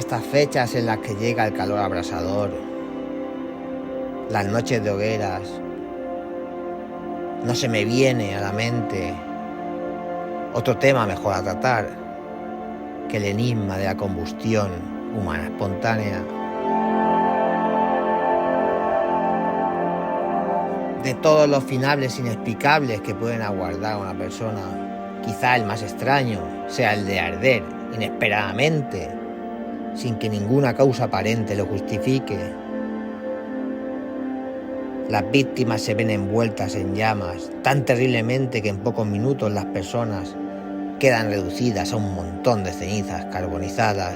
estas fechas en las que llega el calor abrasador, las noches de hogueras, no se me viene a la mente otro tema mejor a tratar que el enigma de la combustión humana espontánea. De todos los finales inexplicables que pueden aguardar a una persona, quizá el más extraño sea el de arder inesperadamente, sin que ninguna causa aparente lo justifique. Las víctimas se ven envueltas en llamas tan terriblemente que en pocos minutos las personas quedan reducidas a un montón de cenizas carbonizadas.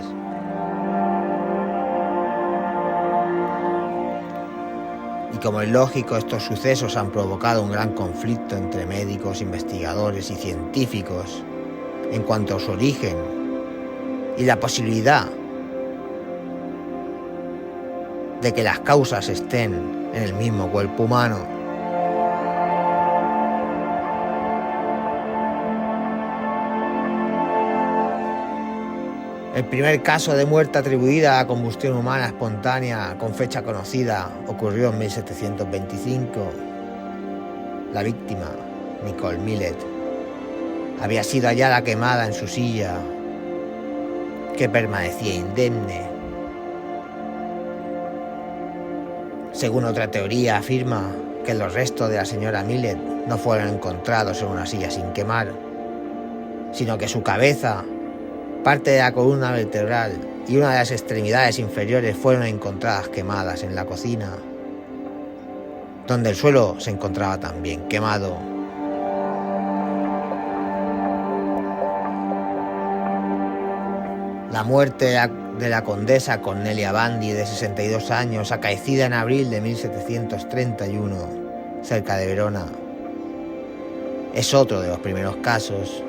Y como es lógico, estos sucesos han provocado un gran conflicto entre médicos, investigadores y científicos en cuanto a su origen y la posibilidad de que las causas estén en el mismo cuerpo humano. El primer caso de muerte atribuida a combustión humana espontánea con fecha conocida ocurrió en 1725. La víctima, Nicole Millet, había sido hallada quemada en su silla, que permanecía indemne. Según otra teoría, afirma que los restos de la señora Millet no fueron encontrados en una silla sin quemar, sino que su cabeza, parte de la columna vertebral y una de las extremidades inferiores fueron encontradas quemadas en la cocina, donde el suelo se encontraba también quemado. La muerte de la condesa Cornelia Bandi, de 62 años, acaecida en abril de 1731, cerca de Verona, es otro de los primeros casos.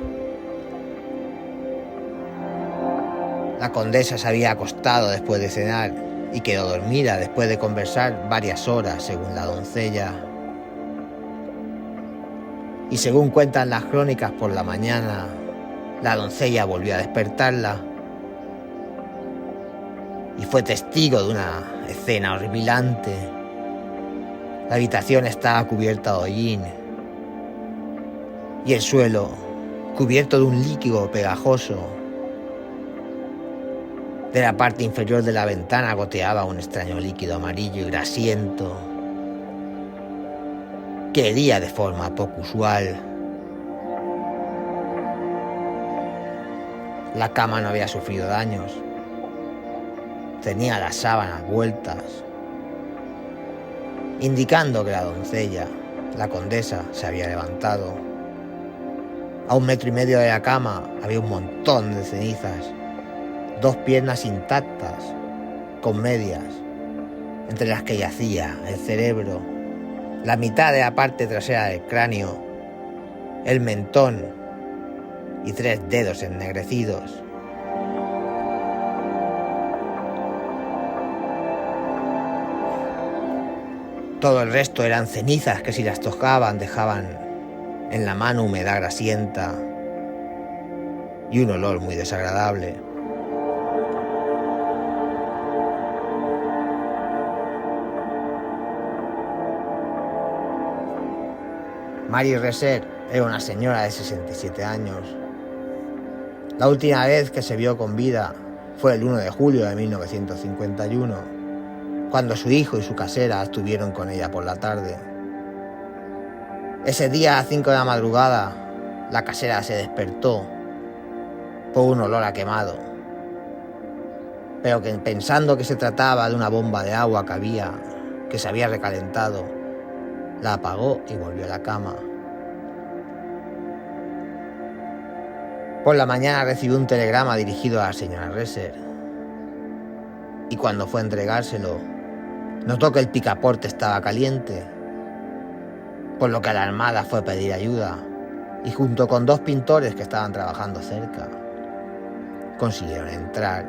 La condesa se había acostado después de cenar y quedó dormida después de conversar varias horas, según la doncella. Y según cuentan las crónicas, por la mañana la doncella volvió a despertarla y fue testigo de una escena horripilante. La habitación estaba cubierta de hollín y el suelo cubierto de un líquido pegajoso. De la parte inferior de la ventana goteaba un extraño líquido amarillo y grasiento que hería de forma poco usual. La cama no había sufrido daños. Tenía las sábanas vueltas, indicando que la doncella, la condesa, se había levantado. A 1,5 metros de la cama había un montón de cenizas, 2 piernas intactas, con medias, entre las que yacía el cerebro, la mitad de la parte trasera del cráneo, el mentón y 3 dedos ennegrecidos. Todo el resto eran cenizas que, si las tocaban, dejaban en la mano humedad grasienta y un olor muy desagradable. Marie Reser era una señora de 67 años. La última vez que se vio con vida fue el 1 de julio de 1951, cuando su hijo y su casera estuvieron con ella por la tarde. Ese día, a las 5 de la madrugada, la casera se despertó por un olor a quemado, pero que, pensando que se trataba de una bomba de agua que se había recalentado, la apagó y volvió a la cama. Por la mañana recibió un telegrama dirigido a la señora Reser, y cuando fue a entregárselo, notó que el picaporte estaba caliente, por lo que alarmada fue a pedir ayuda, y junto con 2 pintores que estaban trabajando cerca, consiguieron entrar.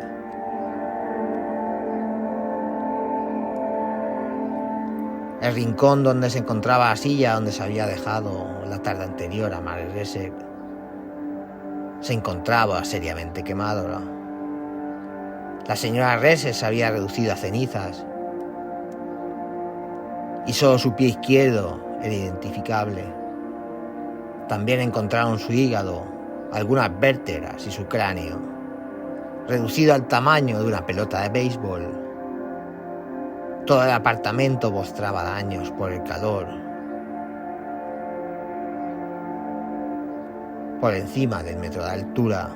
El rincón donde se encontraba la silla donde se había dejado la tarde anterior a Marie Reser se encontraba seriamente quemado. La señora Rese se había reducido a cenizas y solo su pie izquierdo era identificable. También encontraron su hígado, algunas vértebras y su cráneo, reducido al tamaño de una pelota de béisbol. Todo el apartamento mostraba daños por el calor. Por encima del metro de altura.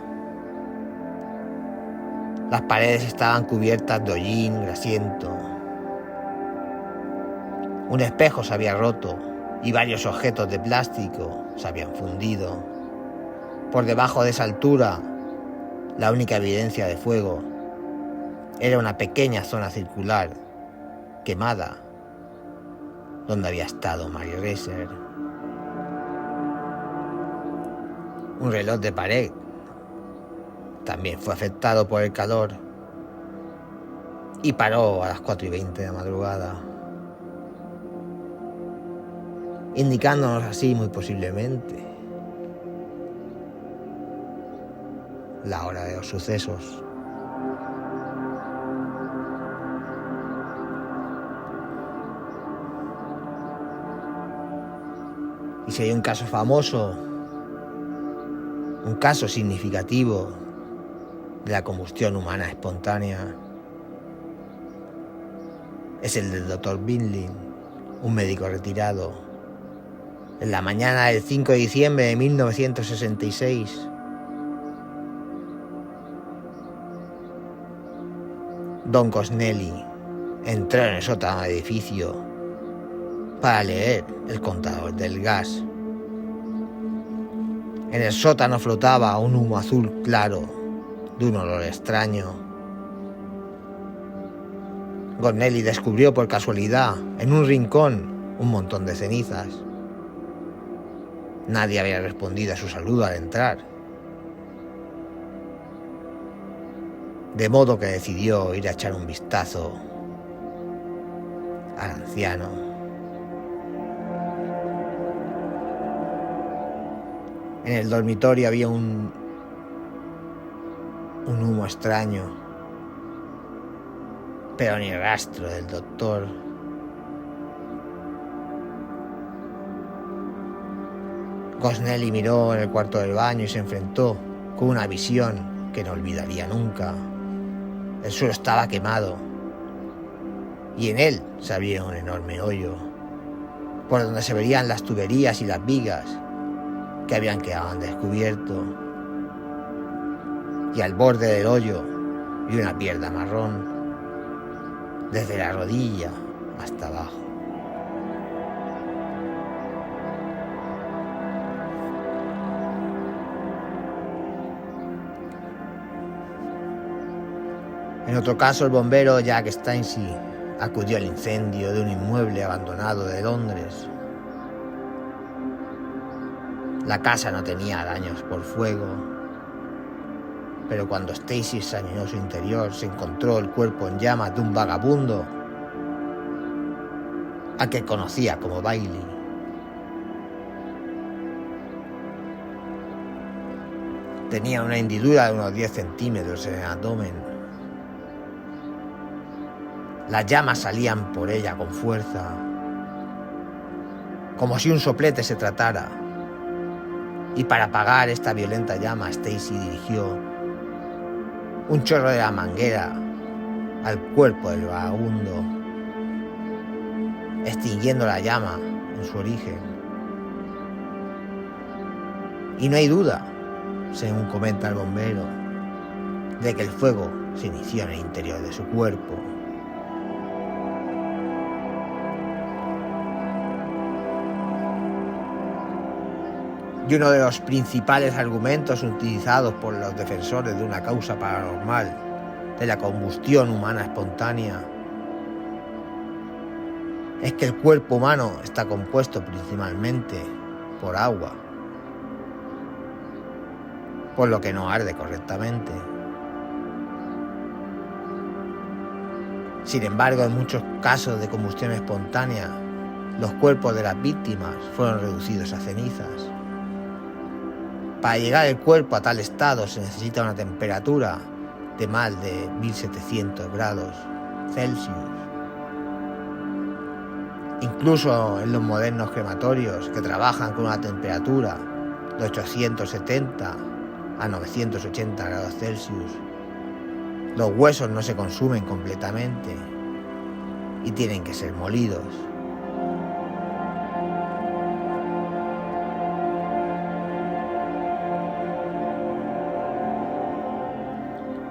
Las paredes estaban cubiertas de hollín grasiento. Un espejo se había roto y varios objetos de plástico se habían fundido. Por debajo de esa altura, la única evidencia de fuego era una pequeña zona circular quemada donde había estado Mary Reser. Un reloj de pared también fue afectado por el calor y paró a las 4:20 de la madrugada, indicándonos así muy posiblemente la hora de los sucesos. Y si hay un caso famoso, un caso significativo de la combustión humana espontánea, es el del Dr. Binling, un médico retirado. En la mañana del 5 de diciembre de 1966, Don Cosnelly entró en el sótano del edificio para leer el contador del gas. En el sótano flotaba un humo azul claro de un olor extraño. Cosnelly descubrió por casualidad en un rincón un montón de cenizas. Nadie había respondido a su saludo al entrar, de modo que decidió ir a echar un vistazo al anciano. En el dormitorio había un humo extraño, pero ni rastro del doctor. Cosnelly miró en el cuarto del baño y se enfrentó con una visión que no olvidaría nunca. El suelo estaba quemado y en él se abría un enorme hoyo, por donde se verían las tuberías y las vigas que habían quedado al descubierto. Y al borde del hoyo vi una pierna marrón, desde la rodilla hasta abajo. En otro caso, el bombero Jack Stacey acudió al incendio de un inmueble abandonado de Londres. La casa no tenía daños por fuego, pero cuando Stacey examinó su interior se encontró el cuerpo en llamas de un vagabundo al que conocía como Bailey. Tenía una hendidura de unos 10 centímetros en el abdomen. Las llamas salían por ella con fuerza, como si un soplete se tratara. Y para apagar esta violenta llama, Stacey dirigió un chorro de la manguera al cuerpo del vagabundo, extinguiendo la llama en su origen. Y no hay duda, según comenta el bombero, de que el fuego se inició en el interior de su cuerpo. Y uno de los principales argumentos utilizados por los defensores de una causa paranormal de la combustión humana espontánea es que el cuerpo humano está compuesto principalmente por agua, por lo que no arde correctamente. Sin embargo, en muchos casos de combustión espontánea, los cuerpos de las víctimas fueron reducidos a cenizas. Para llegar el cuerpo a tal estado se necesita una temperatura de más de 1700 grados Celsius. Incluso en los modernos crematorios, que trabajan con una temperatura de 870 a 980 grados Celsius, los huesos no se consumen completamente y tienen que ser molidos.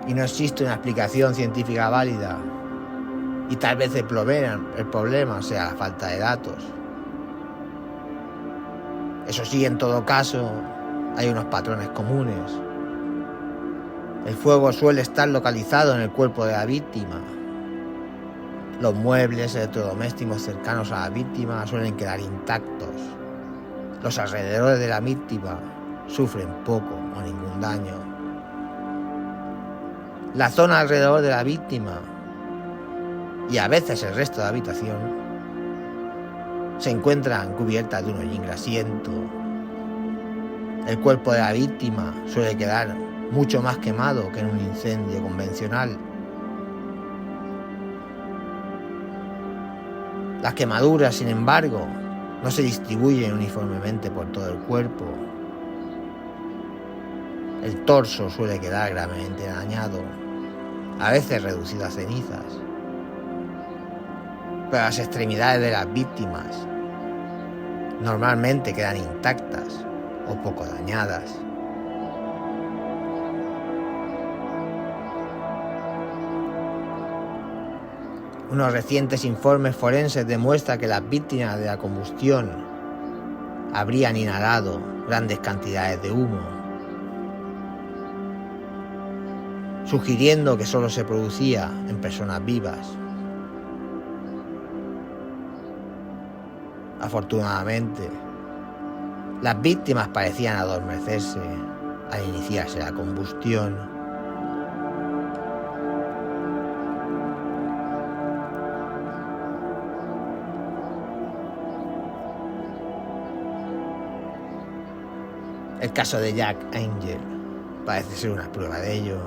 Y no existe una explicación científica válida. Y tal vez el problema sea la falta de datos. Eso sí, en todo caso, hay unos patrones comunes. El fuego suele estar localizado en el cuerpo de la víctima. Los muebles, electrodomésticos cercanos a la víctima suelen quedar intactos. Los alrededores de la víctima sufren poco o ningún daño. La zona alrededor de la víctima y a veces el resto de la habitación se encuentran cubiertas de un hollín grasiento. El cuerpo de la víctima suele quedar mucho más quemado que en un incendio convencional. Las quemaduras, sin embargo, no se distribuyen uniformemente por todo el cuerpo. El torso suele quedar gravemente dañado, a veces reducido a cenizas. Pero las extremidades de las víctimas normalmente quedan intactas o poco dañadas. Unos recientes informes forenses demuestran que las víctimas de la combustión habrían inhalado grandes cantidades de humo, sugiriendo que solo se producía en personas vivas. Afortunadamente, las víctimas parecían adormecerse al iniciarse la combustión. El caso de Jack Angel parece ser una prueba de ello.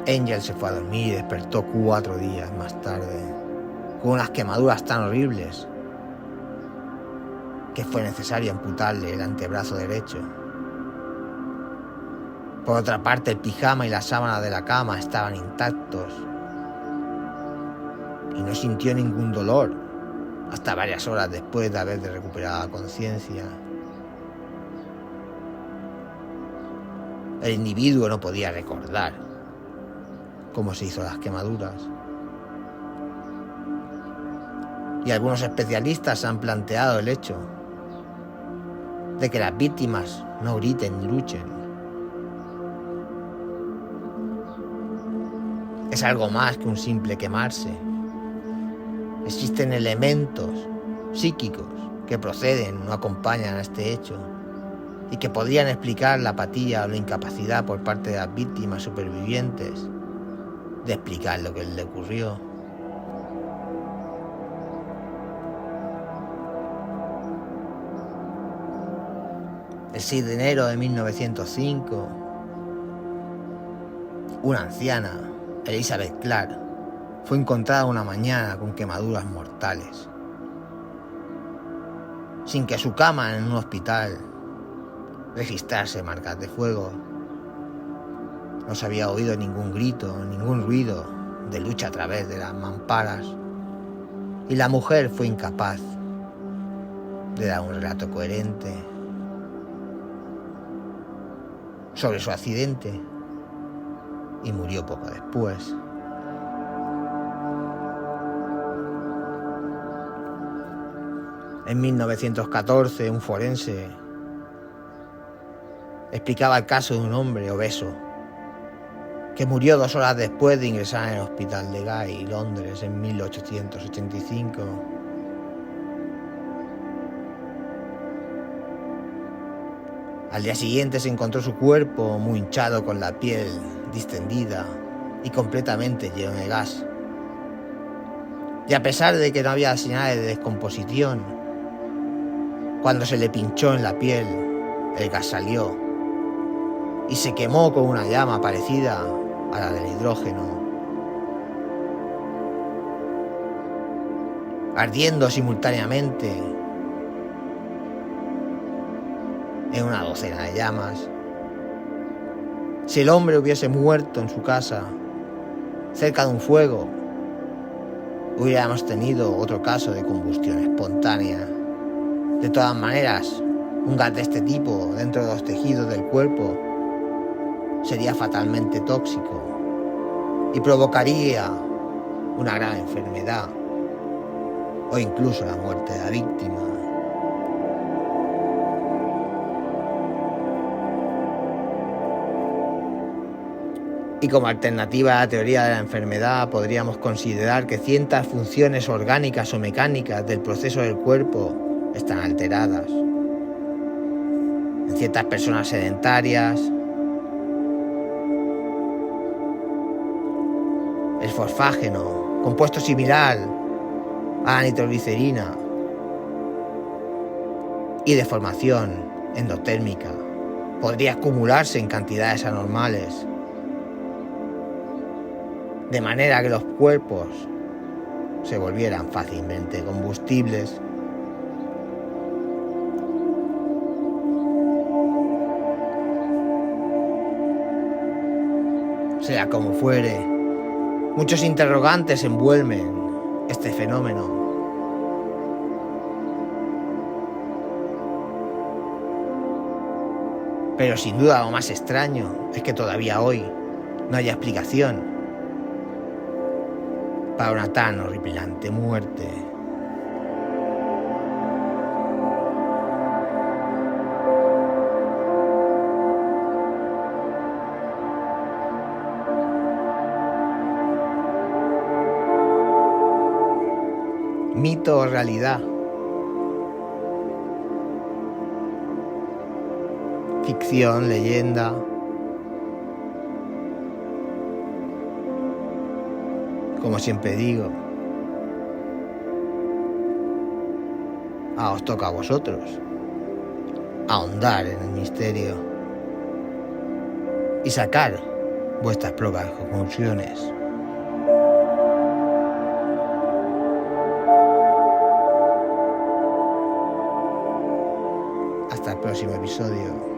Angel se fue a dormir y despertó 4 días más tarde, con unas quemaduras tan horribles que fue necesario amputarle el antebrazo derecho. Por otra parte, el pijama y la sábana de la cama estaban intactos y no sintió ningún dolor hasta varias horas después de haber recuperado la conciencia. El individuo no podía recordar cómo se hizo las quemaduras. Y algunos especialistas han planteado el hecho de que las víctimas no griten ni luchen. Es algo más que un simple quemarse. Existen elementos psíquicos que proceden o acompañan a este hecho y que podrían explicar la apatía o la incapacidad por parte de las víctimas supervivientes de explicar lo que le ocurrió. El 6 de enero de 1905, una anciana, Elizabeth Clark, fue encontrada una mañana con quemaduras mortales, sin que su cama en un hospital registrase marcas de fuego. No se había oído ningún grito, ningún ruido de lucha a través de las mamparas, y la mujer fue incapaz de dar un relato coherente sobre su accidente y murió poco después. En 1914, un forense explicaba el caso de un hombre obeso que murió 2 horas después de ingresar en el hospital de Gay, Londres, en 1885. Al día siguiente se encontró su cuerpo muy hinchado, con la piel distendida y completamente lleno de gas. Y a pesar de que no había señales de descomposición, cuando se le pinchó en la piel, el gas salió y se quemó con una llama parecida a la del hidrógeno, ardiendo simultáneamente en una docena de llamas. Si el hombre hubiese muerto en su casa, cerca de un fuego, hubiéramos tenido otro caso de combustión espontánea. De todas maneras, un gas de este tipo dentro de los tejidos del cuerpo sería fatalmente tóxico y provocaría una grave enfermedad o incluso la muerte de la víctima. Y como alternativa a la teoría de la enfermedad, podríamos considerar que ciertas funciones orgánicas o mecánicas del proceso del cuerpo están alteradas. En ciertas personas sedentarias, el fosfágeno, compuesto similar a la nitroglicerina, y deformación endotérmica, podría acumularse en cantidades anormales, de manera que los cuerpos se volvieran fácilmente combustibles. Sea como fuere, muchos interrogantes envuelven este fenómeno. Pero sin duda lo más extraño es que todavía hoy no haya explicación para una tan horripilante muerte. Mito o realidad. Ficción, leyenda. Como siempre digo, os toca a vosotros ahondar en el misterio y sacar vuestras propias conclusiones. Hasta el próximo episodio.